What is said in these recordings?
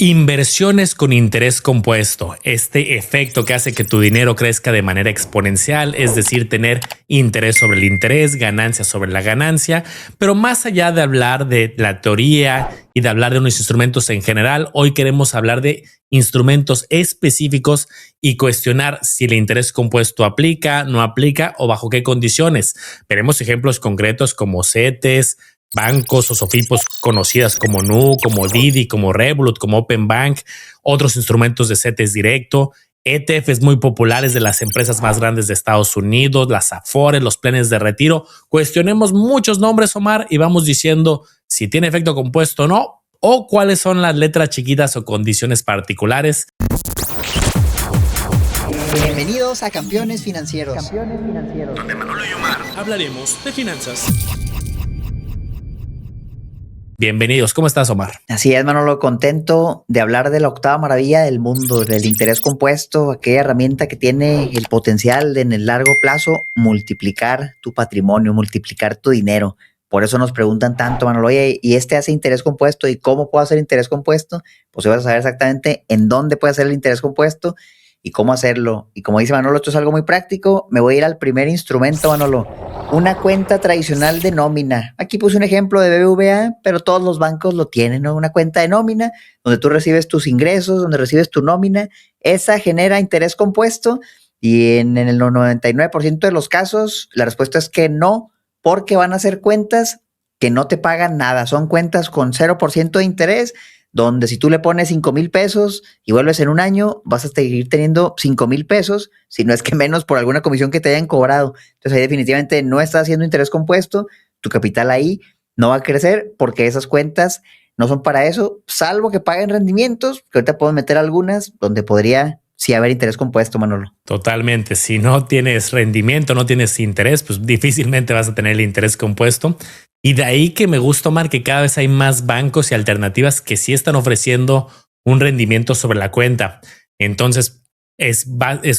Inversiones con interés compuesto, este efecto que hace que tu dinero crezca de manera exponencial, es decir, tener interés sobre el interés, ganancia sobre la ganancia, pero más allá de hablar de la teoría y de hablar de unos instrumentos en general, hoy queremos hablar de instrumentos específicos y cuestionar si el interés compuesto aplica, no aplica o bajo qué condiciones. Veremos ejemplos concretos como CETES, bancos o SOFIPOS conocidas como Nu, como Didi, como Revolut, como Open Bank, otros instrumentos de CETES directo, ETFs muy populares de las empresas más grandes de Estados Unidos, las Afores, los planes de retiro. Cuestionemos muchos nombres, Omar, y vamos diciendo si tiene efecto compuesto o no, o cuáles son las letras chiquitas o condiciones particulares. Bienvenidos a Campeones Financieros. Donde Manolo y Omar hablaremos de finanzas. Bienvenidos, ¿cómo estás, Omar? Así es, Manolo, contento de hablar de la octava maravilla del mundo, del interés compuesto, aquella herramienta que tiene el potencial de en el largo plazo multiplicar tu patrimonio, multiplicar tu dinero. Por eso nos preguntan tanto, Manolo, oye, ¿y este hace interés compuesto? ¿Y cómo puedo hacer interés compuesto? Pues hoy vas a saber exactamente en dónde puede hacer el interés compuesto y cómo hacerlo. Y como dice Manolo, esto es algo muy práctico. Me voy a ir al primer instrumento, Manolo. Una cuenta tradicional de nómina. Aquí puse un ejemplo de BBVA, pero todos los bancos lo tienen, ¿no? Una cuenta de nómina donde tú recibes tus ingresos, donde recibes tu nómina. Esa genera interés compuesto y en el 99% de los casos la respuesta es que no, porque van a ser cuentas que no te pagan nada. Son cuentas con 0% de interés, donde si tú le pones 5,000 pesos y vuelves en un año, vas a seguir teniendo 5,000 pesos, si no es que menos por alguna comisión que te hayan cobrado. Entonces ahí definitivamente no estás haciendo interés compuesto, tu capital ahí no va a crecer porque esas cuentas no son para eso, salvo que paguen rendimientos, que ahorita puedo meter algunas donde podría sí haber interés compuesto, Manolo. Totalmente. Si no tienes rendimiento, no tienes interés, pues difícilmente vas a tener el interés compuesto. Y de ahí que me gusta, Omar, que cada vez hay más bancos y alternativas que sí están ofreciendo un rendimiento sobre la cuenta. Entonces, es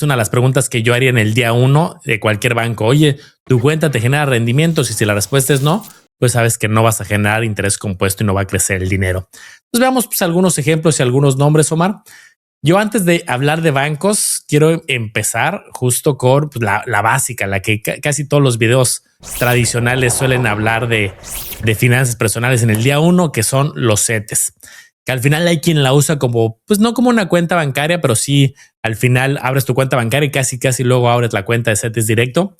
una de las preguntas que yo haría en el día 1 de cualquier banco. Oye, ¿tu cuenta te genera rendimientos? Y si la respuesta es no, pues sabes que no vas a generar interés compuesto y no va a crecer el dinero. Pues veamos pues, algunos ejemplos y algunos nombres, Omar. Yo antes de hablar de bancos, quiero empezar justo con pues, la básica, la que casi todos los videos tradicionales suelen hablar de finanzas personales en el día 1, que son los CETES. Que al final hay quien la usa como, pues no como una cuenta bancaria, pero sí al final abres tu cuenta bancaria y casi luego abres la cuenta de CETES directo.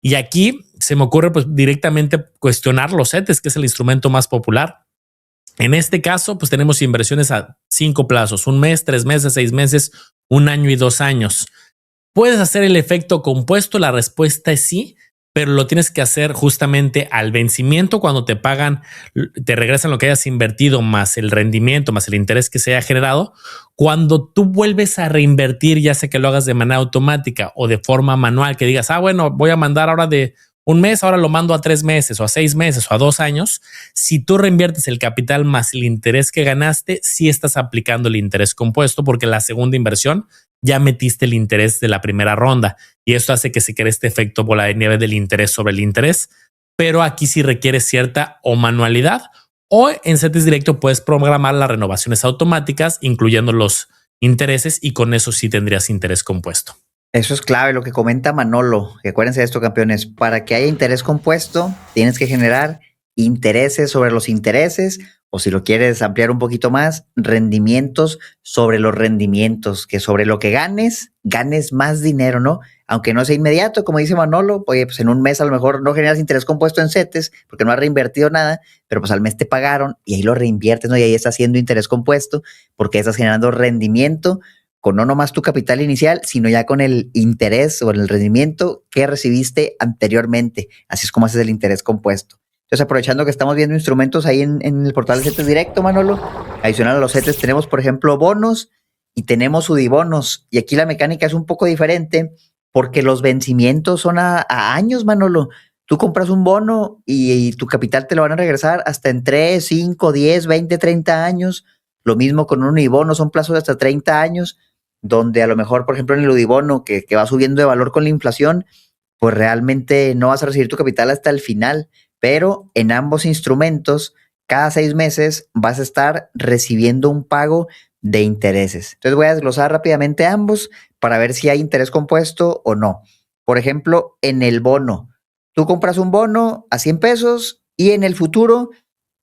Y aquí se me ocurre pues directamente cuestionar los CETES, que es el instrumento más popular. En este caso, pues tenemos inversiones a 5 plazos, 1 mes, 3 meses, 6 meses, 1 año y 2 años. ¿Puedes hacer el efecto compuesto? La respuesta es sí, pero lo tienes que hacer justamente al vencimiento, cuando te pagan, te regresan lo que hayas invertido más el rendimiento, más el interés que se haya generado. Cuando tú vuelves a reinvertir, ya sea que lo hagas de manera automática o de forma manual, que digas, bueno, voy a mandar ahora de 1 mes, ahora lo mando a 3 meses o a 6 meses o a 2 años. Si tú reinviertes el capital más el interés que ganaste, sí estás aplicando el interés compuesto, porque la segunda inversión ya metiste el interés de la primera ronda y esto hace que se cree este efecto bola de nieve del interés sobre el interés. Pero aquí sí requiere cierta o manualidad, o en CETES directo puedes programar las renovaciones automáticas, incluyendo los intereses, y con eso sí tendrías interés compuesto. Eso es clave, lo que comenta Manolo. Y acuérdense de esto, campeones. Para que haya interés compuesto, tienes que generar intereses sobre los intereses, o si lo quieres ampliar un poquito más, rendimientos sobre los rendimientos, que sobre lo que ganes más dinero, ¿no? Aunque no sea inmediato, como dice Manolo, oye, pues en 1 mes a lo mejor no generas interés compuesto en CETES porque no has reinvertido nada, pero pues al mes te pagaron y ahí lo reinviertes, ¿no? Y ahí estás haciendo interés compuesto porque estás generando rendimiento con no nomás tu capital inicial, sino ya con el interés o el rendimiento que recibiste anteriormente. Así es como haces el interés compuesto. Entonces, aprovechando que estamos viendo instrumentos ahí en el portal de CETES Directo, Manolo, adicional a los CETES tenemos, por ejemplo, bonos y tenemos UDIbonos. Y aquí la mecánica es un poco diferente porque los vencimientos son a años, Manolo. Tú compras un bono y tu capital te lo van a regresar hasta en 3, 5, 10, 20, 30 años. Lo mismo con un UDIbono, son plazos de hasta 30 años, donde a lo mejor, por ejemplo, en el UDIbono, que va subiendo de valor con la inflación, pues realmente no vas a recibir tu capital hasta el final, pero en ambos instrumentos, cada 6 meses vas a estar recibiendo un pago de intereses. Entonces voy a desglosar rápidamente ambos para ver si hay interés compuesto o no. Por ejemplo, en el bono, tú compras un bono a 100 pesos y en el futuro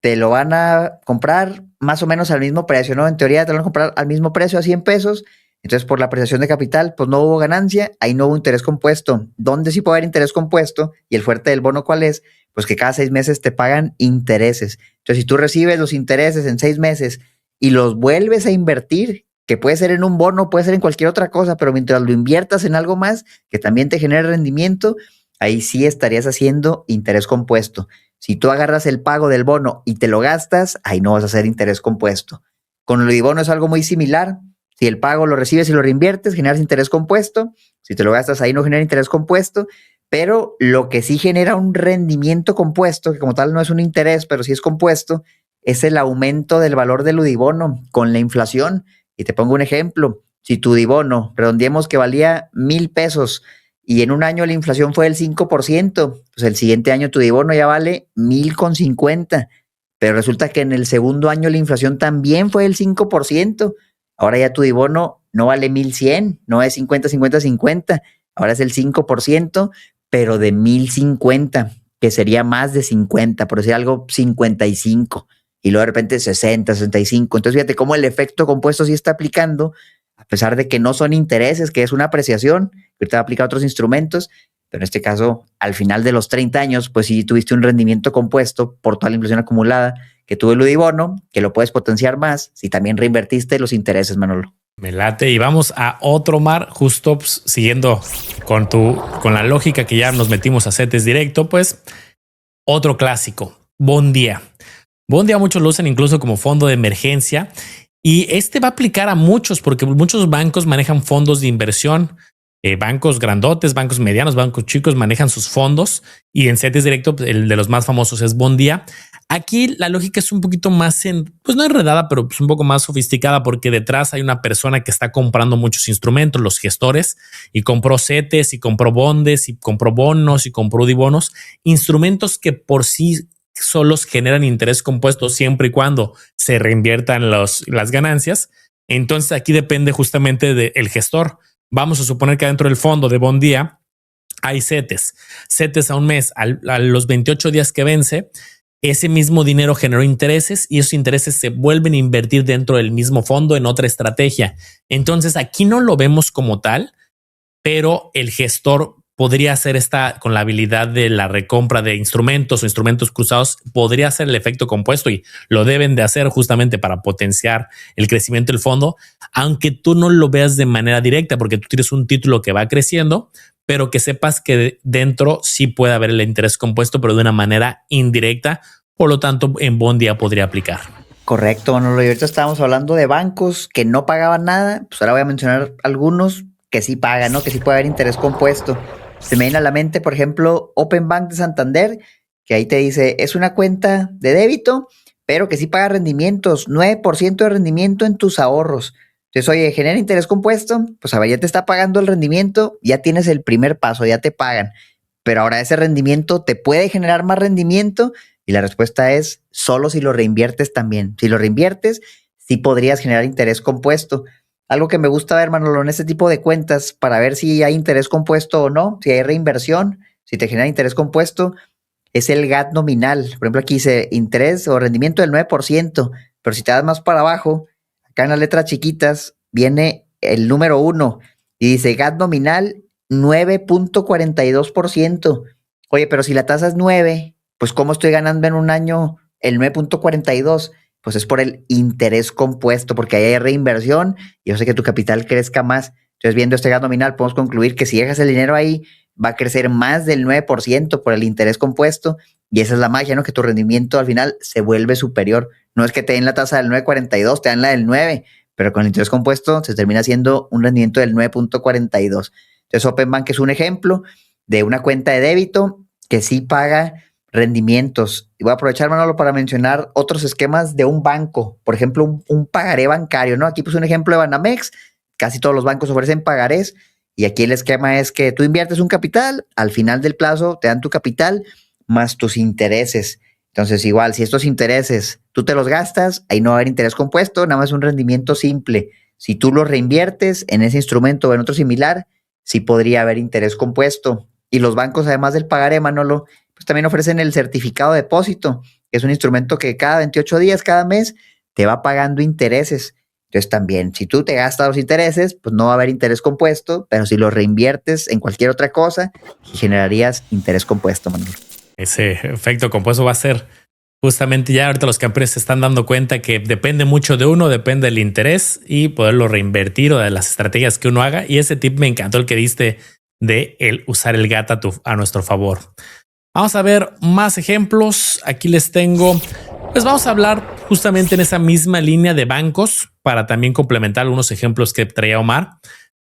te lo van a comprar más o menos al mismo precio, ¿no? En teoría te lo van a comprar al mismo precio a 100 pesos. Entonces, por la apreciación de capital, pues no hubo ganancia, ahí no hubo interés compuesto. ¿Dónde sí puede haber interés compuesto? Y el fuerte del bono, ¿cuál es? Pues que cada 6 meses te pagan intereses. Entonces, si tú recibes los intereses en 6 meses y los vuelves a invertir, que puede ser en un bono, puede ser en cualquier otra cosa, pero mientras lo inviertas en algo más que también te genere rendimiento, ahí sí estarías haciendo interés compuesto. Si tú agarras el pago del bono y te lo gastas, ahí no vas a hacer interés compuesto. Con el Udibono es algo muy similar. Si el pago lo recibes y lo reinviertes, generas interés compuesto. Si te lo gastas, ahí no genera interés compuesto. Pero lo que sí genera un rendimiento compuesto, que como tal no es un interés, pero sí es compuesto, es el aumento del valor del Udibono con la inflación. Y te pongo un ejemplo. Si tu Udibono, redondeemos que valía 1,000 pesos, y en un año la inflación fue del 5%, pues el siguiente año tu Udibono ya vale 1,000,50. Pero resulta que en el segundo año la inflación también fue del 5%. Ahora ya tu Udibono no vale 1,100, no es 50, 50, 50. Ahora es el 5%, pero de 1,050, que sería más de 50, por decir algo, 55. Y luego de repente 60, 65. Entonces fíjate cómo el efecto compuesto sí está aplicando, a pesar de que no son intereses, que es una apreciación, que ahorita va a aplicar otros instrumentos, pero en este caso, al final de los 30 años, pues sí tuviste un rendimiento compuesto por toda la inflación acumulada que tuvo el Udibono, que lo puedes potenciar más si también reinvertiste los intereses, Manolo. Me late y vamos a otro, Mar, justo pues, siguiendo con la lógica que ya nos metimos a CETES directo, pues otro clásico, Bondía. Bondía muchos lo usan incluso como fondo de emergencia y este va a aplicar a muchos porque muchos bancos manejan fondos de inversión. Bancos grandotes, bancos medianos, bancos chicos manejan sus fondos y en CETES directo el de los más famosos es Bondía. Aquí la lógica es un poquito más, pues no enredada, pero pues un poco más sofisticada porque detrás hay una persona que está comprando muchos instrumentos, los gestores, y compró CETES y compró bondes y compró bonos y compró Udibonos, instrumentos que por sí solos generan interés compuesto siempre y cuando se reinviertan las ganancias. Entonces aquí depende justamente del gestor. Vamos a suponer que dentro del fondo de Bondía hay CETES a un mes, a los 28 días que vence, ese mismo dinero generó intereses y esos intereses se vuelven a invertir dentro del mismo fondo en otra estrategia. Entonces aquí no lo vemos como tal, pero el gestor podría hacer esta con la habilidad de la recompra de instrumentos o instrumentos cruzados, podría hacer el efecto compuesto y lo deben de hacer justamente para potenciar el crecimiento del fondo, aunque tú no lo veas de manera directa porque tú tienes un título que va creciendo, pero que sepas que dentro sí puede haber el interés compuesto, pero de una manera indirecta. Por lo tanto, en Bondía podría aplicar. Correcto, Manolo. Y ahorita estábamos hablando de bancos que no pagaban nada. Pues ahora voy a mencionar algunos que sí pagan, ¿no? Que sí puede haber interés compuesto. Se me viene a la mente, por ejemplo, Open Bank de Santander, que ahí te dice, es una cuenta de débito, pero que sí paga rendimientos, 9% de rendimiento en tus ahorros. Entonces, oye, genera interés compuesto, pues a ver, ya te está pagando el rendimiento, ya tienes el primer paso, ya te pagan. Pero ahora ese rendimiento te puede generar más rendimiento y la respuesta es solo si lo reinviertes también. Si lo reinviertes, sí podrías generar interés compuesto. Algo que me gusta ver, Manolo, en este tipo de cuentas para ver si hay interés compuesto o no, si hay reinversión, si te genera interés compuesto, es el GAT nominal. Por ejemplo, aquí dice interés o rendimiento del 9%, pero si te das más para abajo, acá en las letras chiquitas viene el número 1 y dice GAT nominal 9,42%. Oye, pero si la tasa es 9, pues ¿cómo estoy ganando en un año el 9,42%? Pues es por el interés compuesto, porque ahí hay reinversión y yo sé que tu capital crezca más. Entonces, viendo este GAT nominal, podemos concluir que si dejas el dinero ahí, va a crecer más del 9% por el interés compuesto y esa es la magia, ¿no? Que tu rendimiento al final se vuelve superior. No es que te den la tasa del 9,42, te dan la del 9, pero con el interés compuesto se termina siendo un rendimiento del 9,42. Entonces, Open Bank es un ejemplo de una cuenta de débito que sí paga rendimientos. Y voy a aprovechar, Manolo, para mencionar otros esquemas de un banco. Por ejemplo, un pagaré bancario, ¿no? Aquí puse un ejemplo de Banamex. Casi todos los bancos ofrecen pagarés. Y aquí el esquema es que tú inviertes un capital, al final del plazo te dan tu capital más tus intereses. Entonces, igual, si estos intereses tú te los gastas, ahí no va a haber interés compuesto, nada más un rendimiento simple. Si tú los reinviertes en ese instrumento o en otro similar, sí podría haber interés compuesto. Y los bancos, además del pagaré, Manolo, pues también ofrecen el certificado de depósito, que es un instrumento que cada 28 días, cada mes, te va pagando intereses. Entonces también, si tú te gastas los intereses, pues no va a haber interés compuesto, pero si los reinviertes en cualquier otra cosa, generarías interés compuesto, Manolo. Ese efecto compuesto va a ser justamente ya ahorita los campeones se están dando cuenta que depende mucho de uno, depende del interés y poderlo reinvertir o de las estrategias que uno haga. Y ese tip me encantó el que diste de el usar el GAT a nuestro favor. Vamos a ver más ejemplos. Aquí les tengo. Pues vamos a hablar justamente en esa misma línea de bancos para también complementar algunos ejemplos que traía Omar.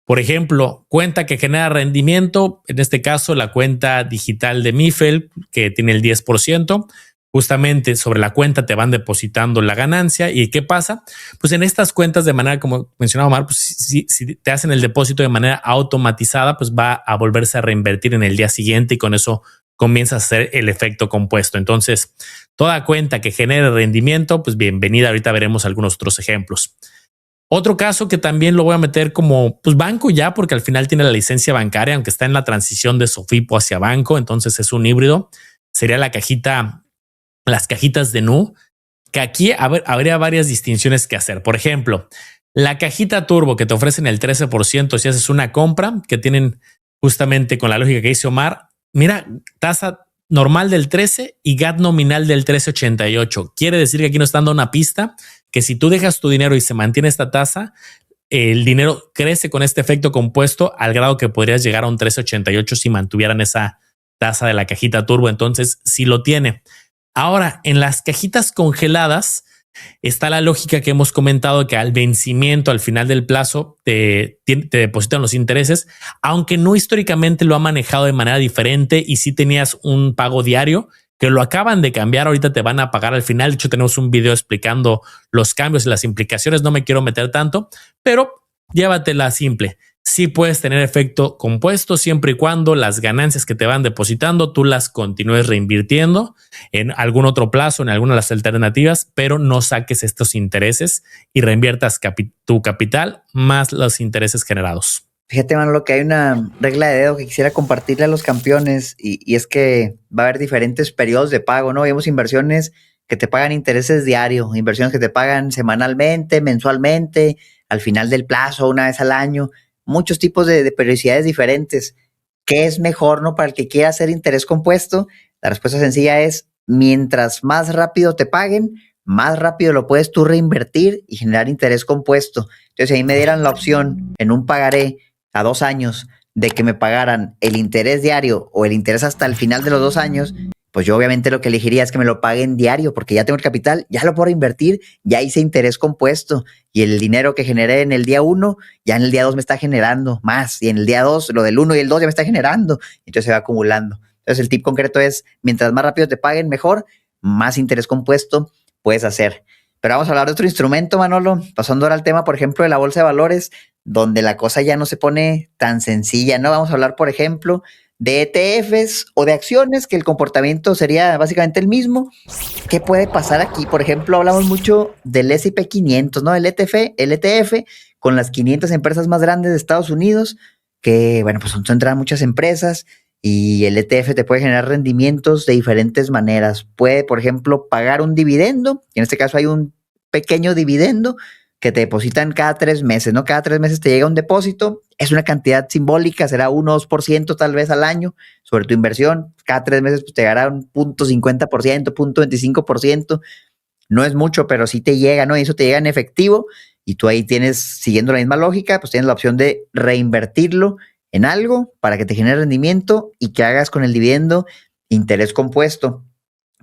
Por ejemplo, cuenta que genera rendimiento, en este caso la cuenta digital de Mifel, que tiene el 10%. Justamente sobre la cuenta te van depositando la ganancia. ¿Y qué pasa? Pues en estas cuentas de manera, como mencionaba Omar, pues si te hacen el depósito de manera automatizada, pues va a volverse a reinvertir en el día siguiente y con eso comienza a hacer el efecto compuesto. Entonces, toda cuenta que genere rendimiento, pues bienvenida. Ahorita veremos algunos otros ejemplos. Otro caso que también lo voy a meter como pues banco ya, porque al final tiene la licencia bancaria, aunque está en la transición de Sofipo hacia banco, entonces es un híbrido. Sería las cajitas de Nu, que aquí habría varias distinciones que hacer. Por ejemplo, la cajita turbo que te ofrecen el 13% si haces una compra, que tienen justamente con la lógica que dice Omar, mira, tasa normal del 13 y GAT nominal del 13.88. Quiere decir que aquí nos está dando una pista que si tú dejas tu dinero y se mantiene esta tasa, el dinero crece con este efecto compuesto al grado que podrías llegar a un 13.88 si mantuvieran esa tasa de la cajita turbo. Entonces, sí lo tiene. Ahora, en las cajitas congeladas está la lógica que hemos comentado que al vencimiento, al final del plazo, te depositan los intereses, aunque no históricamente lo ha manejado de manera diferente y si tenías un pago diario, que lo acaban de cambiar, ahorita te van a pagar al final. De hecho, tenemos un video explicando los cambios y las implicaciones, no me quiero meter tanto, pero llévatela simple. Sí puedes tener efecto compuesto siempre y cuando las ganancias que te van depositando tú las continúes reinvirtiendo en algún otro plazo, en alguna de las alternativas, pero no saques estos intereses y reinviertas tu capital más los intereses generados. Fíjate, Manolo, que hay una regla de dedo que quisiera compartirle a los campeones y es que va a haber diferentes periodos de pago, ¿no? Vemos inversiones que te pagan intereses diarios, inversiones que te pagan semanalmente, mensualmente, al final del plazo, una vez al año, muchos tipos de periodicidades diferentes. ¿Qué es mejor, no? Para el que quiera hacer interés compuesto, la respuesta sencilla es, mientras más rápido te paguen, más rápido lo puedes tú reinvertir y generar interés compuesto. Entonces, si ahí me dieran la opción en un pagaré a 2 años de que me pagaran el interés diario o el interés hasta el final de los 2 años, pues yo obviamente lo que elegiría es que me lo paguen diario porque ya tengo el capital, ya lo puedo invertir, ya hice interés compuesto y el dinero que generé en el día 1, ya en el día 2 me está generando más y en el día 2, lo del 1 y el 2 ya me está generando, entonces se va acumulando. Entonces el tip concreto es, mientras más rápido te paguen, mejor, más interés compuesto puedes hacer. Pero vamos a hablar de otro instrumento, Manolo, pasando ahora al tema, por ejemplo, de la bolsa de valores, donde la cosa ya no se pone tan sencilla, ¿no? Vamos a hablar, por ejemplo, de ETFs o de acciones, que el comportamiento sería básicamente el mismo. ¿Qué puede pasar aquí? Por ejemplo, hablamos mucho del S&P 500, ¿no? El ETF con las 500 empresas más grandes de Estados Unidos, que, bueno, pues entran muchas empresas y el ETF te puede generar rendimientos de diferentes maneras. Puede, por ejemplo, pagar un dividendo, en este caso hay un pequeño dividendo que te depositan cada 3 meses, ¿no? Cada 3 meses te llega un depósito, es una cantidad simbólica, será 1 o 2% tal vez al año sobre tu inversión, cada 3 meses pues, te llegará un 0.50%, 0.25%, no es mucho, pero sí te llega, ¿no? Y eso te llega en efectivo y tú ahí tienes, siguiendo la misma lógica, pues tienes la opción de reinvertirlo en algo para que te genere rendimiento y que hagas con el dividendo interés compuesto.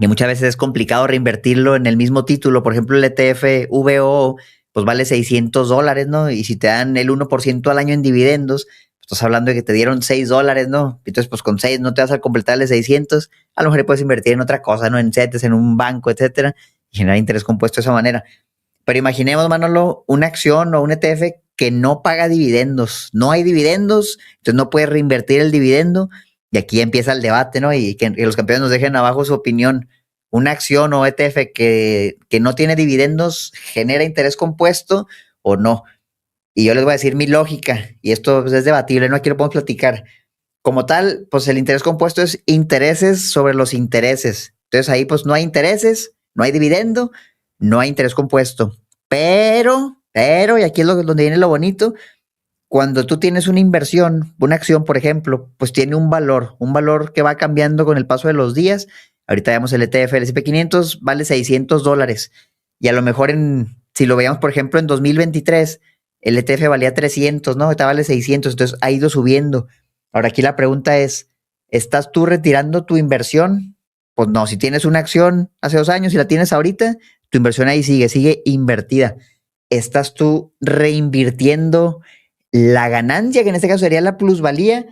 Y muchas veces es complicado reinvertirlo en el mismo título, por ejemplo el ETF VO pues vale $600, ¿no? Y si te dan el 1% al año en dividendos, pues estás hablando de que te dieron $6, ¿no? Entonces, pues con 6 no te vas a completar el 600, a lo mejor puedes invertir en otra cosa, ¿no? En CETES, en un banco, etcétera, y generar interés compuesto de esa manera. Pero imaginemos, Manolo, una acción o un ETF que no paga dividendos. No hay dividendos, entonces no puedes reinvertir el dividendo. Y aquí empieza el debate, ¿no? Y que los campeones nos dejen abajo su opinión. una acción o ETF que no tiene dividendos genera interés compuesto o no. Y yo les voy a decir mi lógica, y esto pues, es debatible, no aquí lo podemos platicar. Como tal, pues el interés compuesto es intereses sobre los intereses. Entonces ahí pues no hay intereses, no hay dividendo, no hay interés compuesto. Pero, y aquí es donde viene lo bonito, cuando tú tienes una inversión, una acción, por ejemplo, pues tiene un valor que va cambiando con el paso de los días. Ahorita vemos el ETF, el S&P 500 vale $600. Y a lo mejor si lo veíamos, por ejemplo, en 2023, el ETF valía 300, ¿no? Ahorita vale 600, entonces ha ido subiendo. Ahora aquí la pregunta es, ¿estás tú retirando tu inversión? Pues no, si tienes una acción hace 2 años y la tienes ahorita, tu inversión ahí sigue invertida. ¿Estás tú reinvirtiendo la ganancia, que en este caso sería la plusvalía?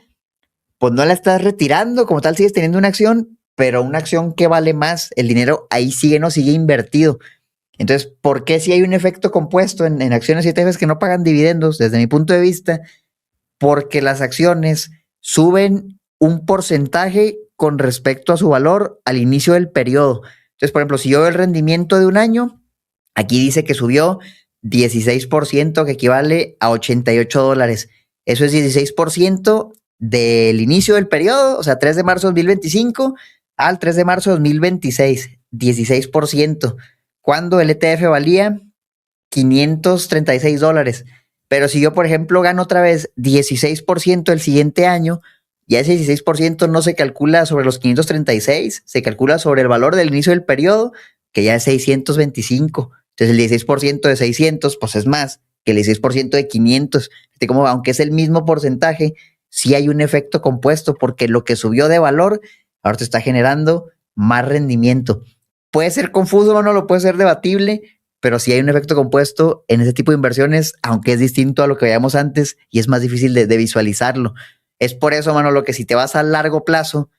Pues no la estás retirando, como tal sigues teniendo una acción, pero una acción que vale más, el dinero ahí sigue invertido. Entonces, ¿por qué si hay un efecto compuesto en acciones y ETFs que no pagan dividendos? Desde mi punto de vista, porque las acciones suben un porcentaje con respecto a su valor al inicio del periodo. Entonces, por ejemplo, si yo veo el rendimiento de un año, aquí dice que subió 16%, que equivale a $88. Eso es 16% del inicio del periodo, o sea, 3 de marzo de 2025 al 3 de marzo de 2026, 16%, cuando el ETF valía $536. Pero si yo, por ejemplo, gano otra vez 16% el siguiente año, ya ese 16% no se calcula sobre los 536, se calcula sobre el valor del inicio del periodo, que ya es 625. Entonces el 16% de 600, pues es más que el 16% de 500. Como aunque es el mismo porcentaje, sí hay un efecto compuesto, porque lo que subió de valor ahora te está generando más rendimiento. Puede ser confuso o no, lo puede ser debatible, pero sí hay un efecto compuesto en ese tipo de inversiones, aunque es distinto a lo que veíamos antes y es más difícil de visualizarlo. Es por eso, Manolo, que si te vas a largo plazo,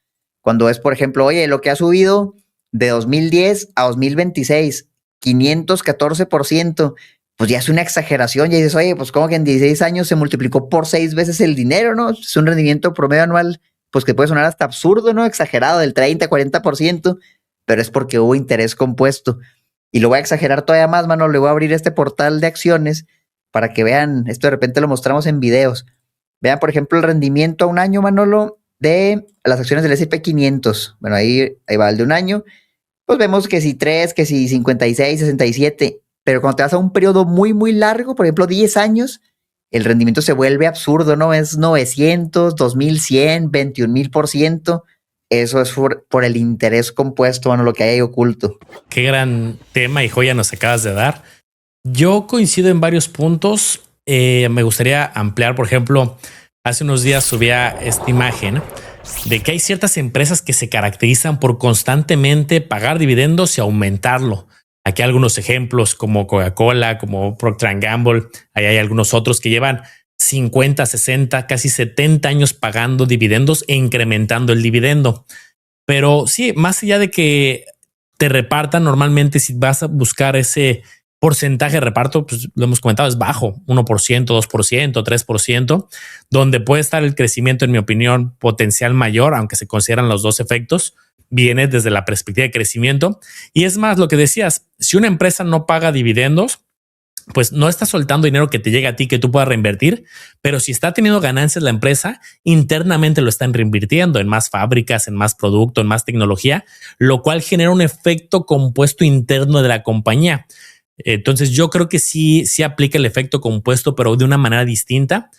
cuando es, por ejemplo, oye, lo que ha subido de 2010 a 2026, 514%, pues ya es una exageración. Ya dices, oye, pues como que en 16 años se multiplicó por 6 veces el dinero, ¿no? Es un rendimiento promedio anual, pues que puede sonar hasta absurdo, ¿no? Exagerado, del 30, 40%, pero es porque hubo interés compuesto. Y lo voy a exagerar todavía más, Manolo, le voy a abrir este portal de acciones para que vean, esto de repente lo mostramos en videos. Vean, por ejemplo, el rendimiento a un año, Manolo, de las acciones del S&P 500. Bueno, ahí va el de un año. Pues vemos que si 3, que si 56, 67. Pero cuando te vas a un periodo muy largo, por ejemplo, 10 años, el rendimiento se vuelve absurdo, ¿no? Es 900, 2100, 21,000%. Eso es por el interés compuesto, Manolo, que hay ahí oculto. Qué gran tema y joya nos acabas de dar. Yo coincido en varios puntos. Me gustaría ampliar, por ejemplo, hace unos días subía esta imagen de que hay ciertas empresas que se caracterizan por constantemente pagar dividendos y aumentarlo. Aquí hay algunos ejemplos como Coca-Cola, como Procter & Gamble. Ahí hay algunos otros que llevan 50, 60, casi 70 años pagando dividendos e incrementando el dividendo. Pero sí, más allá de que te repartan, normalmente si vas a buscar ese porcentaje de reparto, pues lo hemos comentado, es bajo, 1%, 2%, 3%, donde puede estar el crecimiento, en mi opinión, potencial mayor, aunque se consideran los dos efectos, viene desde la perspectiva de crecimiento. Y es más lo que decías, si una empresa no paga dividendos, pues no está soltando dinero que te llegue a ti que tú puedas reinvertir, pero si está teniendo ganancias la empresa, internamente lo están reinvirtiendo en más fábricas, en más producto, en más tecnología, lo cual genera un efecto compuesto interno de la compañía. Entonces yo creo que sí aplica el efecto compuesto, pero de una manera distinta.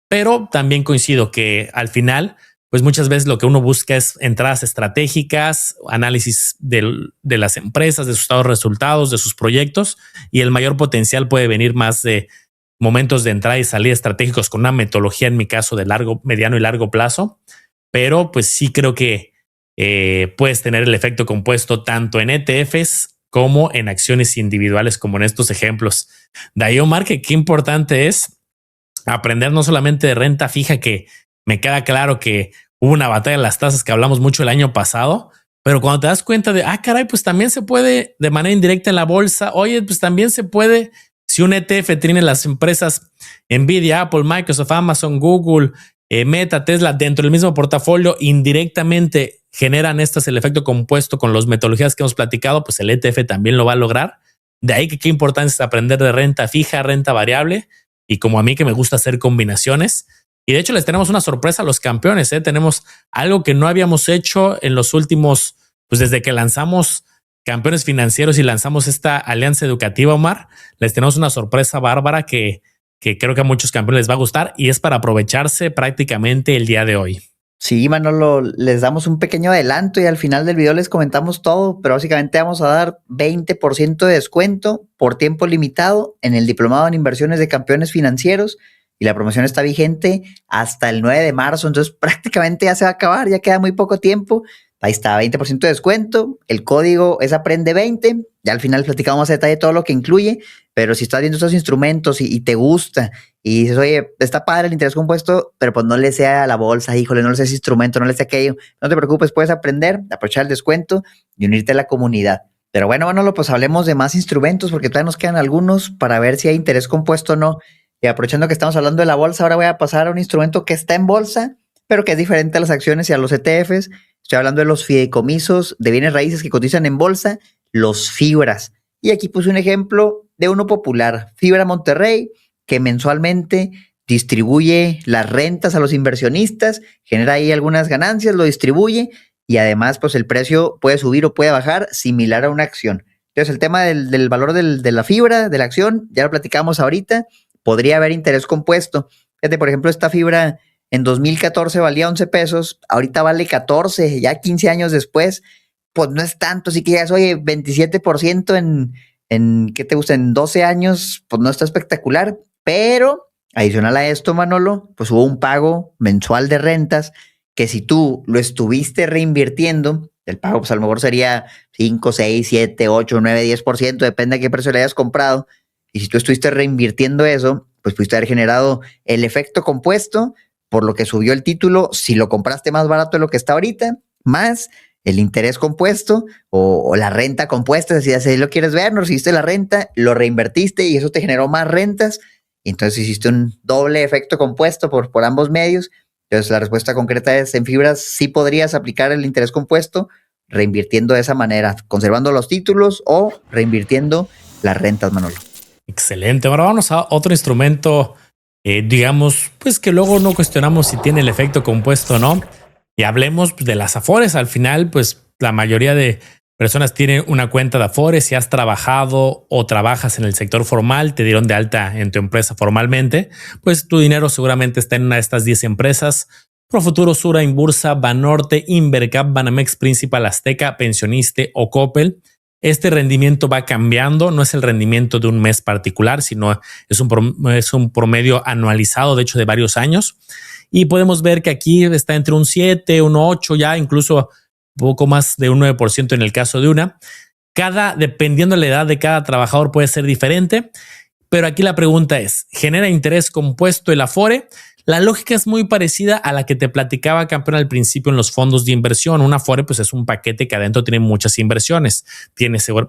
Pero también coincido que al final, pues muchas veces lo que uno busca es entradas estratégicas, análisis de las empresas, de sus estados de resultados, de sus proyectos, y el mayor potencial puede venir más de momentos de entrada y salida estratégicos con una metodología, en mi caso, de mediano y largo plazo. Pero pues sí creo que puedes tener el efecto compuesto tanto en ETFs como en acciones individuales, como en estos ejemplos. De ahí, Omar, que qué importante es aprender no solamente de renta fija, que me queda claro que hubo una batalla de las tasas que hablamos mucho el año pasado, pero cuando te das cuenta de, caray, pues también se puede de manera indirecta en la bolsa. Oye, pues también se puede, si un ETF tiene las empresas Nvidia, Apple, Microsoft, Amazon, Google, Meta, Tesla dentro del mismo portafolio, indirectamente generan estas el efecto compuesto con las metodologías que hemos platicado, pues el ETF también lo va a lograr. De ahí que qué importante es aprender de renta fija, renta variable, y como a mí que me gusta hacer combinaciones. Y de hecho les tenemos una sorpresa a los campeones, ¿eh? Tenemos algo que no habíamos hecho en los últimos, pues desde que lanzamos Campeones Financieros y lanzamos esta alianza educativa, Omar. Les tenemos una sorpresa bárbara que creo que a muchos campeones les va a gustar y es para aprovecharse prácticamente el día de hoy. Sí, Manolo, les damos un pequeño adelanto y al final del video les comentamos todo, pero básicamente vamos a dar 20% de descuento por tiempo limitado en el Diplomado en Inversiones de Campeones Financieros y la promoción está vigente hasta el 9 de marzo, entonces prácticamente ya se va a acabar, ya queda muy poco tiempo. Ahí está, 20% de descuento, el código es Aprende20, ya al final platicamos más a detalle todo lo que incluye, pero si estás viendo estos instrumentos y te gusta y dices, oye, está padre el interés compuesto, pero pues no le sea a la bolsa, híjole, no le sea ese instrumento, no le sea aquello, no te preocupes, puedes aprender, aprovechar el descuento y unirte a la comunidad. Pero bueno, Manolo, pues hablemos de más instrumentos porque todavía nos quedan algunos para ver si hay interés compuesto o no. Y aprovechando que estamos hablando de la bolsa, ahora voy a pasar a un instrumento que está en bolsa, pero que es diferente a las acciones y a los ETFs. Estoy hablando de los fideicomisos de bienes raíces que cotizan en bolsa, los Fibras. Y aquí puse un ejemplo de uno popular, Fibra Monterrey, que mensualmente distribuye las rentas a los inversionistas, genera ahí algunas ganancias, lo distribuye y además pues el precio puede subir o puede bajar similar a una acción. Entonces el tema del valor de la fibra, de la acción, ya lo platicamos ahorita, podría haber interés compuesto. Fíjate, por ejemplo, esta fibra en 2014 valía 11 pesos, ahorita vale 14, ya 15 años después, pues no es tanto, así que ya es, oye, 27% ¿qué te gusta? En 12 años, pues no está espectacular, pero adicional a esto, Manolo, pues hubo un pago mensual de rentas que si tú lo estuviste reinvirtiendo, el pago pues a lo mejor sería 5, 6, 7, 8, 9, 10%, depende de qué precio le hayas comprado, y si tú estuviste reinvirtiendo eso, pues pudiste haber generado el efecto compuesto, por lo que subió el título, si lo compraste más barato de lo que está ahorita, más el interés compuesto o la renta compuesta, es decir, si lo quieres ver, no recibiste la renta, lo reinvertiste y eso te generó más rentas, y entonces hiciste un doble efecto compuesto por ambos medios. Entonces la respuesta concreta es, en Fibras sí podrías aplicar el interés compuesto reinvirtiendo de esa manera, conservando los títulos o reinvirtiendo las rentas, Manolo. Excelente. Ahora vamos a otro instrumento, digamos, pues que luego no cuestionamos si tiene el efecto compuesto o no. Y hablemos de las Afores. Al final, pues la mayoría de personas tienen una cuenta de Afores. Si has trabajado o trabajas en el sector formal, te dieron de alta en tu empresa formalmente, pues tu dinero seguramente está en una de estas 10 empresas: Profuturo, Sura, Inbursa, Banorte, Invercap, Banamex, Principal, Azteca, Pensioniste o Coppel. Este rendimiento va cambiando, no es el rendimiento de un mes particular, sino es un promedio anualizado, de hecho, de varios años. Y podemos ver que aquí está entre un 7, un 8, ya incluso poco más de un 9% en el caso de una. Dependiendo de la edad de cada trabajador puede ser diferente, pero aquí la pregunta es, ¿genera interés compuesto el Afore? La lógica es muy parecida a la que te platicaba, campeón, al principio en los fondos de inversión. Un Afore pues es un paquete que adentro tiene muchas inversiones.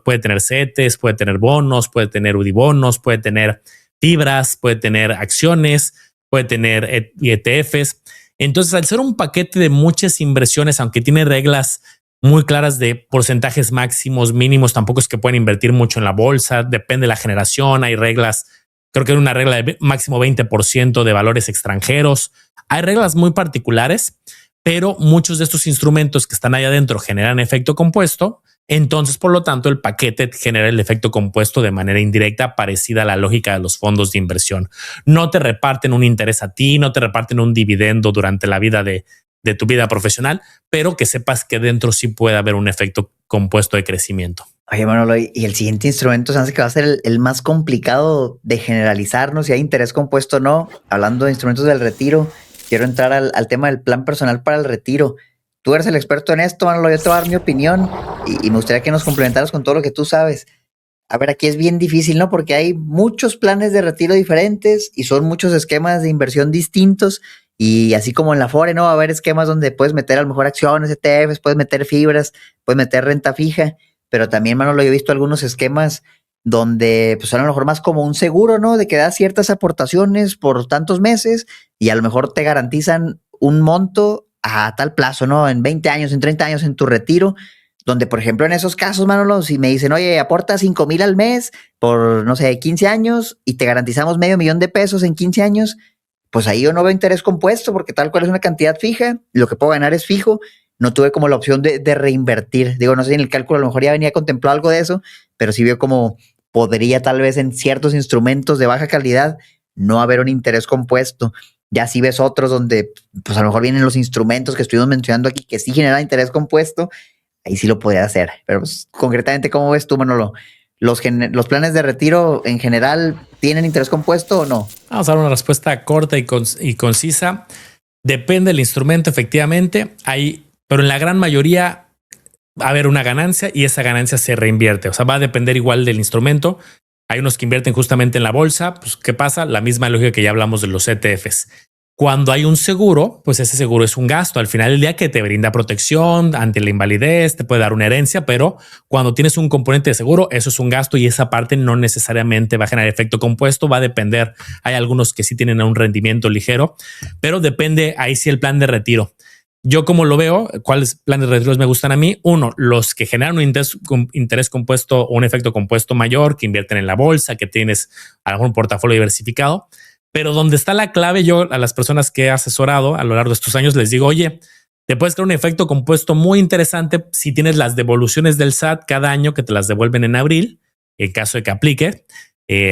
Puede tener CETES, puede tener bonos, puede tener UDIbonos, puede tener fibras, puede tener acciones, puede tener ETFs. Entonces, al ser un paquete de muchas inversiones, aunque tiene reglas muy claras de porcentajes máximos, mínimos, tampoco es que pueden invertir mucho en la bolsa, depende de la generación, hay reglas. Creo que hay una regla de máximo 20% de valores extranjeros. Hay reglas muy particulares, pero muchos de estos instrumentos que están ahí adentro generan efecto compuesto. Entonces, por lo tanto, el paquete genera el efecto compuesto de manera indirecta, parecida a la lógica de los fondos de inversión. No te reparten un interés a ti, no te reparten un dividendo durante la vida de tu vida profesional, pero que sepas que dentro sí puede haber un efecto compuesto de crecimiento. Oye, Manolo, y el siguiente instrumento se hace que va a ser el más complicado de generalizarnos, si hay interés compuesto o no. Hablando de instrumentos del retiro, quiero entrar al tema del plan personal para el retiro. Tú eres el experto en esto, Manolo, yo te voy a dar mi opinión y me gustaría que nos complementaras con todo lo que tú sabes. A ver, aquí es bien difícil, ¿no? Porque hay muchos planes de retiro diferentes y son muchos esquemas de inversión distintos. Y así como en la Afore, ¿no? Va a haber esquemas donde puedes meter a lo mejor acciones, ETFs, puedes meter fibras, puedes meter renta fija. Pero también, Manolo, yo he visto algunos esquemas donde pues son a lo mejor más como un seguro, ¿no? De que das ciertas aportaciones por tantos meses y a lo mejor te garantizan un monto a tal plazo, ¿no? En 20 años, en 30 años, en tu retiro, donde, por ejemplo, en esos casos, Manolo, si me dicen, oye, aporta 5,000 al mes por, no sé, 15 años y te garantizamos $500,000 en 15 años, pues ahí yo no veo interés compuesto porque tal cual es una cantidad fija, lo que puedo ganar es fijo, no tuve como la opción de reinvertir. Digo, no sé, en el cálculo a lo mejor ya venía contemplado algo de eso, pero sí veo como podría tal vez en ciertos instrumentos de baja calidad no haber un interés compuesto. Ya si ves otros donde pues a lo mejor vienen los instrumentos que estuvimos mencionando aquí que sí generan interés compuesto, ahí sí lo podría hacer. Pero pues, concretamente, ¿cómo ves tú, Manolo? ¿Los planes de retiro en general tienen interés compuesto o no? Vamos a dar una respuesta corta y concisa. Depende del instrumento, efectivamente. Pero en la gran mayoría va a haber una ganancia y esa ganancia se reinvierte. O sea, va a depender igual del instrumento. Hay unos que invierten justamente en la bolsa. Pues, ¿qué pasa? La misma lógica que ya hablamos de los ETFs. Cuando hay un seguro, pues ese seguro es un gasto. Al final del día que te brinda protección ante la invalidez, te puede dar una herencia, pero cuando tienes un componente de seguro, eso es un gasto y esa parte no necesariamente va a generar efecto compuesto, va a depender. Hay algunos que sí tienen un rendimiento ligero, pero depende ahí sí el plan de retiro. Yo como lo veo, ¿cuáles planes de retiro me gustan a mí? Uno, los que generan un interés compuesto o un efecto compuesto mayor, que invierten en la bolsa, que tienes a lo mejor un portafolio diversificado. Pero donde está la clave, yo a las personas que he asesorado a lo largo de estos años les digo, oye, te puedes crear un efecto compuesto muy interesante si tienes las devoluciones del SAT cada año que te las devuelven en abril, en caso de que aplique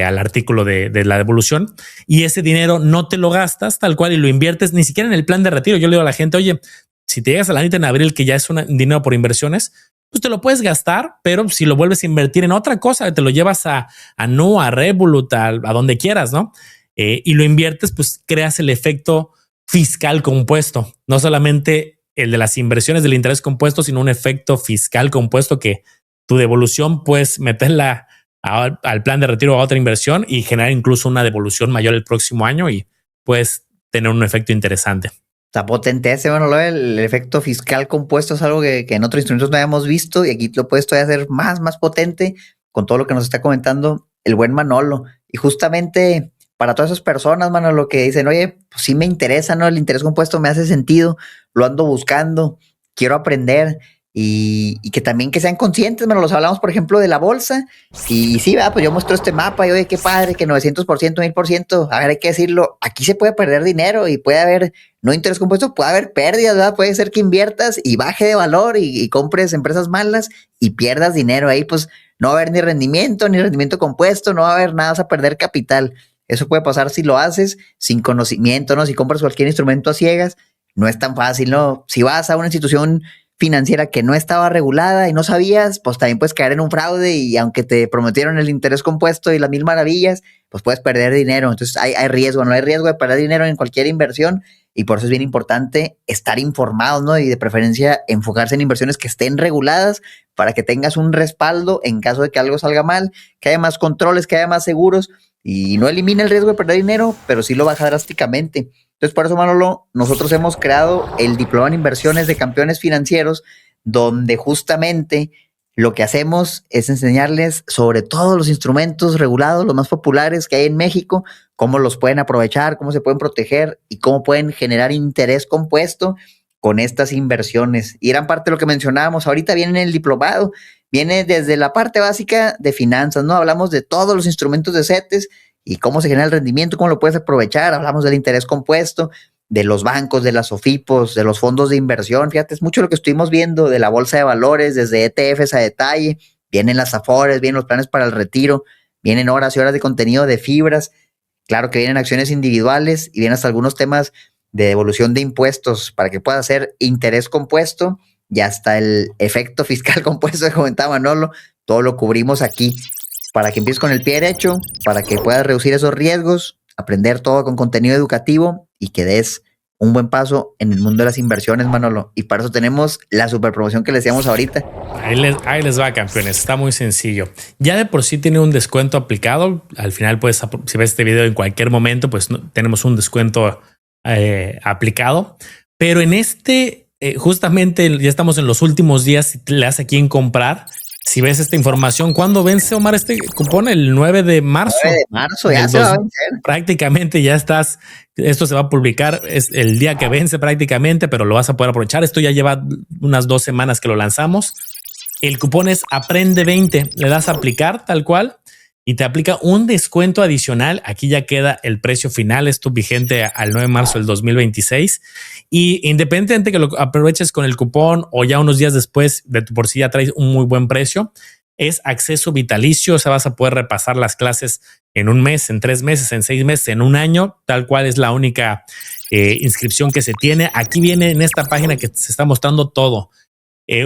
al artículo de la devolución, y ese dinero no te lo gastas tal cual y lo inviertes ni siquiera en el plan de retiro. Yo le digo a la gente, oye, si te llegas a la neta en abril, que ya es un dinero por inversiones, pues te lo puedes gastar, pero si lo vuelves a invertir en otra cosa, te lo llevas a Nu, a Revolut, a donde quieras, ¿no? Y lo inviertes, pues creas el efecto fiscal compuesto, no solamente el de las inversiones del interés compuesto, sino un efecto fiscal compuesto que tu devolución puedes meterla al plan de retiro o a otra inversión y generar incluso una devolución mayor el próximo año y puedes tener un efecto interesante. Está potente ese, bueno, el efecto fiscal compuesto es algo que en otros instrumentos no habíamos visto y aquí lo puedes todavía hacer más potente con todo lo que nos está comentando el buen Manolo. Y justamente para todas esas personas, Manolo, que dicen, oye, pues sí me interesa, ¿no? El interés compuesto me hace sentido, lo ando buscando, quiero aprender y que también que sean conscientes, Manolo, los hablamos, por ejemplo, de la bolsa y sí, pues yo muestro este mapa y oye, qué padre, que 900%, 1000%, a ver, hay que decirlo, aquí se puede perder dinero y puede haber no interés compuesto, puede haber pérdidas, ¿verdad? Puede ser que inviertas y baje de valor y compres empresas malas y pierdas dinero ahí, pues no va a haber ni rendimiento compuesto, no va a haber nada, vas a perder capital. Eso puede pasar si lo haces sin conocimiento, ¿no? Si compras cualquier instrumento a ciegas, no es tan fácil, ¿no? Si vas a una institución financiera que no estaba regulada y no sabías, pues también puedes caer en un fraude y aunque te prometieron el interés compuesto y las mil maravillas, pues puedes perder dinero. Entonces hay riesgo, no hay riesgo de perder dinero en cualquier inversión y por eso es bien importante estar informados, ¿no? Y de preferencia enfocarse en inversiones que estén reguladas para que tengas un respaldo en caso de que algo salga mal, que haya más controles, que haya más seguros y no elimina el riesgo de perder dinero, pero sí lo baja drásticamente. Entonces, por eso, Manolo, nosotros hemos creado el Diploma en Inversiones de Campeones Financieros, donde justamente lo que hacemos es enseñarles sobre todos los instrumentos regulados, los más populares que hay en México, cómo los pueden aprovechar, cómo se pueden proteger y cómo pueden generar interés compuesto con estas inversiones. Y gran parte de lo que mencionábamos ahorita viene en el diplomado, viene desde la parte básica de finanzas, ¿no? Hablamos de todos los instrumentos de CETES y cómo se genera el rendimiento, cómo lo puedes aprovechar. Hablamos del interés compuesto, de los bancos, de las SOFIPOS, de los fondos de inversión. Fíjate, es mucho lo que estuvimos viendo de la bolsa de valores, desde ETFs a detalle. Vienen las AFORES, vienen los planes para el retiro, vienen horas y horas de contenido de fibras. Claro que vienen acciones individuales y vienen hasta algunos temas de devolución de impuestos para que pueda hacer interés compuesto y hasta el efecto fiscal compuesto que comentaba Manolo. Todo lo cubrimos aquí para que empieces con el pie derecho, para que puedas reducir esos riesgos, aprender todo con contenido educativo y que des un buen paso en el mundo de las inversiones, Manolo. Y para eso tenemos la super promoción que les decíamos ahorita. Ahí les va, campeones. Está muy sencillo. Ya de por sí tiene un descuento aplicado. Al final, pues, si ves este video en cualquier momento, pues tenemos un descuento aplicado. Pero en justamente ya estamos en los últimos días. Si le das aquí en comprar, Si ves esta información, ¿cuándo vence, Omar, este cupón? El 9 de marzo. 9 de marzo, ya se va a vencer. Prácticamente ya estás, esto se va a publicar, es el día que vence prácticamente, pero lo vas a poder aprovechar. Esto ya lleva unas 2 semanas que lo lanzamos. El cupón es Aprende 20, le das a aplicar tal cual y te aplica un descuento adicional. Aquí ya queda el precio final, esto vigente al 9 de marzo del 2026. Y independientemente que lo aproveches con el cupón o ya unos días después, de por sí ya traes un muy buen precio, es acceso vitalicio. O sea, vas a poder repasar las clases en un mes, en 3 meses, en 6 meses, en un año, tal cual es la única inscripción que se tiene. Aquí viene en esta página que se está mostrando todo.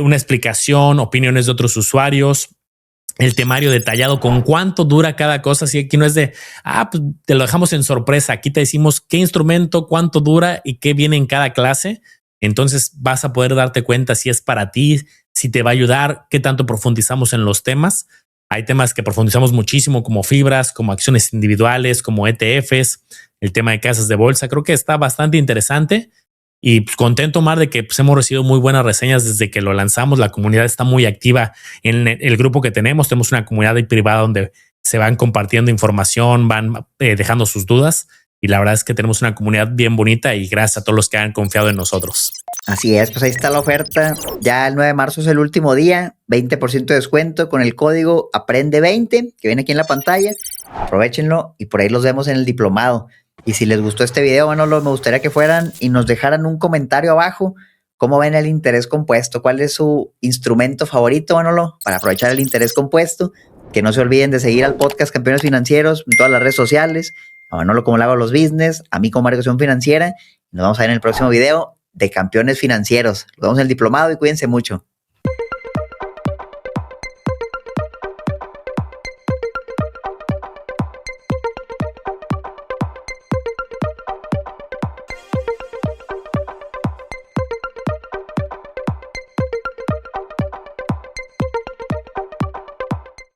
Una explicación, opiniones de otros usuarios, el temario detallado con cuánto dura cada cosa. Si aquí no es de, pues te lo dejamos en sorpresa. Aquí te decimos qué instrumento, cuánto dura y qué viene en cada clase. Entonces vas a poder darte cuenta si es para ti, si te va a ayudar, qué tanto profundizamos en los temas. Hay temas que profundizamos muchísimo, como fibras, como acciones individuales, como ETFs, el tema de casas de bolsa. Creo que está bastante interesante. Y pues, contento, Omar, de que pues, hemos recibido muy buenas reseñas desde que lo lanzamos. La comunidad está muy activa en el grupo que tenemos. Tenemos una comunidad privada donde se van compartiendo información, van dejando sus dudas. Y la verdad es que tenemos una comunidad bien bonita y gracias a todos los que han confiado en nosotros. Así es, pues ahí está la oferta. Ya el 9 de marzo es el último día, 20% de descuento con el código Aprende20, que viene aquí en la pantalla. Aprovechenlo y por ahí los vemos en el diplomado. Y si les gustó este video, Manolo, me gustaría que fueran y nos dejaran un comentario abajo. ¿Cómo ven el interés compuesto? ¿Cuál es su instrumento favorito, Manolo, para aprovechar el interés compuesto? Que no se olviden de seguir al podcast Campeones Financieros en todas las redes sociales. A Manolo como le hago los business, a mí como Educación Financiera. Nos vamos a ver en el próximo video de Campeones Financieros. Nos vemos en el diplomado y cuídense mucho.